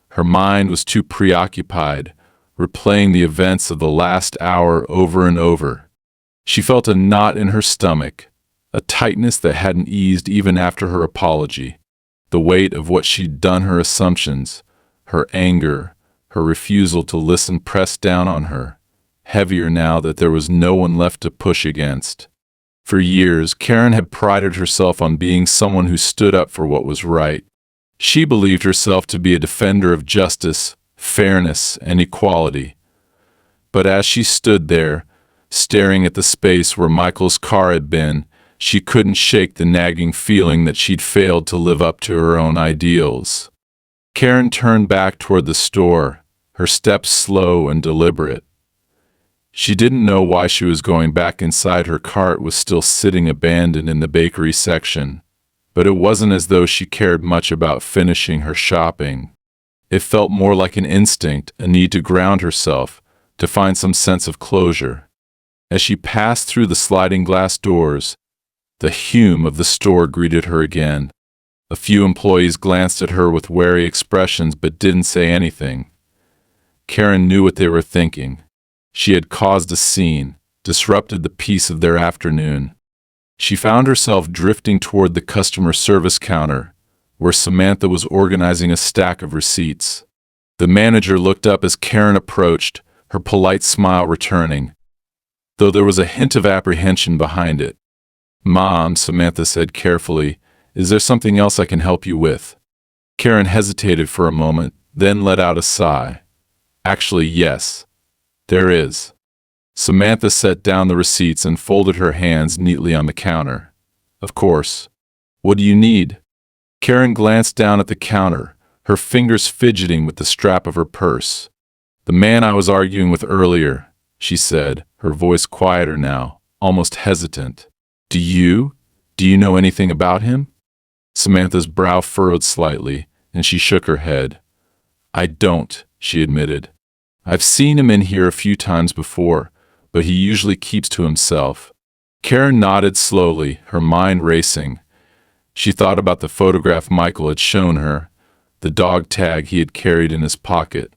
Her mind was too preoccupied, replaying the events of the last hour over and over. She felt a knot in her stomach, a tightness that hadn't eased even after her apology. The weight of what she'd done, her assumptions, her anger, her refusal to listen pressed down on her, heavier now that there was no one left to push against. For years, Karen had prided herself on being someone who stood up for what was right. She believed herself to be a defender of justice, fairness, and equality. But as she stood there, staring at the space where Michael's car had been, she couldn't shake the nagging feeling that she'd failed to live up to her own ideals. Karen turned back toward the store, her steps slow and deliberate. She didn't know why she was going back inside. Her cart was still sitting abandoned in the bakery section, but it wasn't as though she cared much about finishing her shopping. It felt more like an instinct, a need to ground herself, to find some sense of closure. As she passed through the sliding glass doors, the hum of the store greeted her again. A few employees glanced at her with wary expressions but didn't say anything. Karen knew what they were thinking. She had caused a scene, disrupted the peace of their afternoon. She found herself drifting toward the customer service counter, where Samantha was organizing a stack of receipts. The manager looked up as Karen approached, her polite smile returning, though there was a hint of apprehension behind it. "Mom," Samantha said carefully, "is there something else I can help you with?" Karen hesitated for a moment, then let out a sigh. "Actually, yes. There is." Samantha set down the receipts and folded her hands neatly on the counter. "Of course. What do you need?" Karen glanced down at the counter, her fingers fidgeting with the strap of her purse. "The man I was arguing with earlier," she said, her voice quieter now, almost hesitant. Do you know anything about him?" Samantha's brow furrowed slightly, and she shook her head. "I don't," she admitted. "I've seen him in here a few times before, but he usually keeps to himself." Karen nodded slowly, her mind racing. She thought about the photograph Michael had shown her, the dog tag he had carried in his pocket.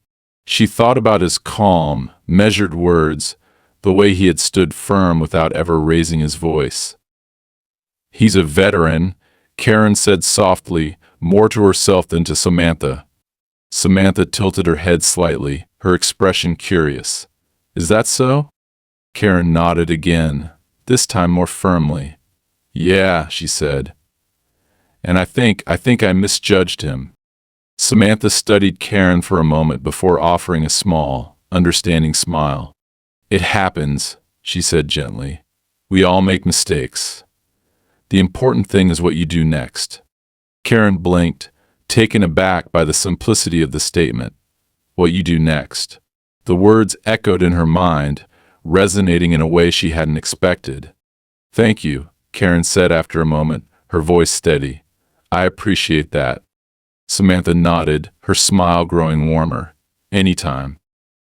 She thought about his calm, measured words, the way he had stood firm without ever raising his voice. "He's a veteran," Karen said softly, more to herself than to Samantha. Samantha tilted her head slightly, her expression curious. "Is that so?" Karen nodded again, this time more firmly. "Yeah," she said. "And I think I misjudged him." Samantha studied Karen for a moment before offering a small, understanding smile. "It happens," she said gently. "We all make mistakes. The important thing is what you do next." Karen blinked, taken aback by the simplicity of the statement. What you do next. The words echoed in her mind, resonating in a way she hadn't expected. "Thank you," Karen said after a moment, her voice steady. "I appreciate that." Samantha nodded, her smile growing warmer. "Anytime."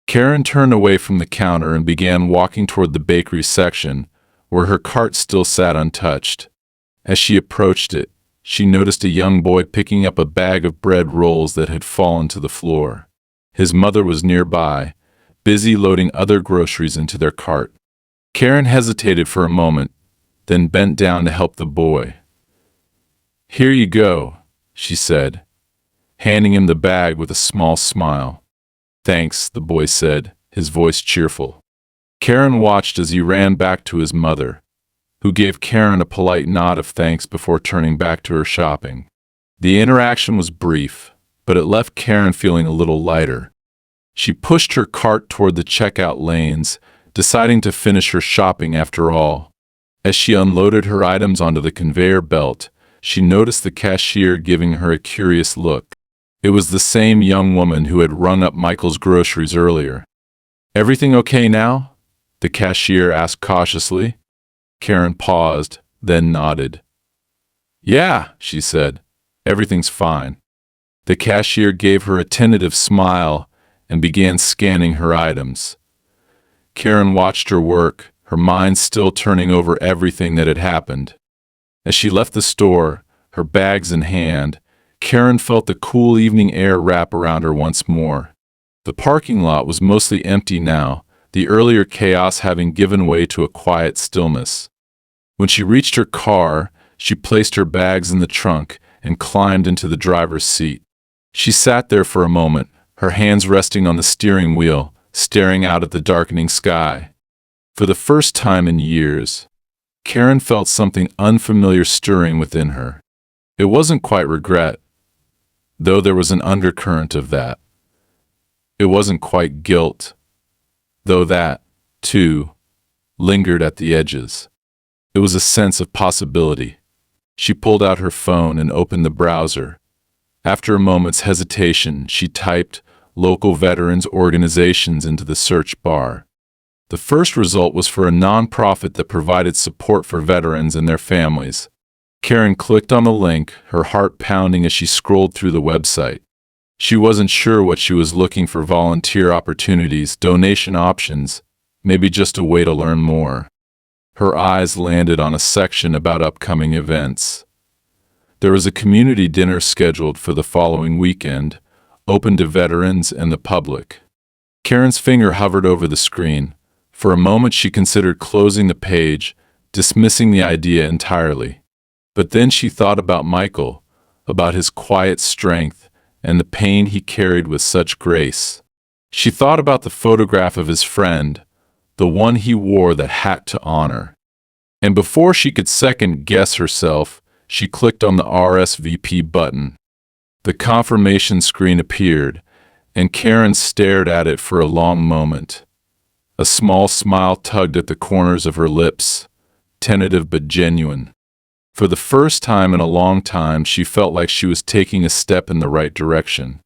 Karen turned away from the counter and began walking toward the bakery section, where her cart still sat untouched. As she approached it, she noticed a young boy picking up a bag of bread rolls that had fallen to the floor. His mother was nearby, busy loading other groceries into their cart. Karen hesitated for a moment, then bent down to help the boy. "Here you go," she said, handing him the bag with a small smile. "Thanks," the boy said, his voice cheerful. Karen watched as he ran back to his mother, who gave Karen a polite nod of thanks before turning back to her shopping. The interaction was brief, but it left Karen feeling a little lighter. She pushed her cart toward the checkout lanes, deciding to finish her shopping after all. As she unloaded her items onto the conveyor belt, she noticed the cashier giving her a curious look. It was the same young woman who had rung up Michael's groceries earlier. "Everything okay now?" the cashier asked cautiously. Karen paused, then nodded. "Yeah," she said, "everything's fine." The cashier gave her a tentative smile and began scanning her items. Karen watched her work, her mind still turning over everything that had happened. As she left the store, her bags in hand, Karen felt the cool evening air wrap around her once more. The parking lot was mostly empty now, the earlier chaos having given way to a quiet stillness. When she reached her car, she placed her bags in the trunk and climbed into the driver's seat. She sat there for a moment, her hands resting on the steering wheel, staring out at the darkening sky. For the first time in years, Karen felt something unfamiliar stirring within her. It wasn't quite regret, though there was an undercurrent of that. It wasn't quite guilt, though that, too, lingered at the edges. It was a sense of possibility. She pulled out her phone and opened the browser. After a moment's hesitation, she typed local veterans organizations into the search bar. The first result was for a nonprofit that provided support for veterans and their families. Karen clicked on the link, her heart pounding as she scrolled through the website. She wasn't sure what she was looking for: volunteer opportunities, donation options, maybe just a way to learn more. Her eyes landed on a section about upcoming events. There was a community dinner scheduled for the following weekend, open to veterans and the public. Karen's finger hovered over the screen. For a moment she considered closing the page, dismissing the idea entirely. But then she thought about Michael, about his quiet strength, and the pain he carried with such grace. She thought about the photograph of his friend, the one he wore that hat to honor. And before she could second-guess herself, she clicked on the RSVP button. The confirmation screen appeared, and Karen stared at it for a long moment. A small smile tugged at the corners of her lips, tentative but genuine. For the first time in a long time, she felt like she was taking a step in the right direction.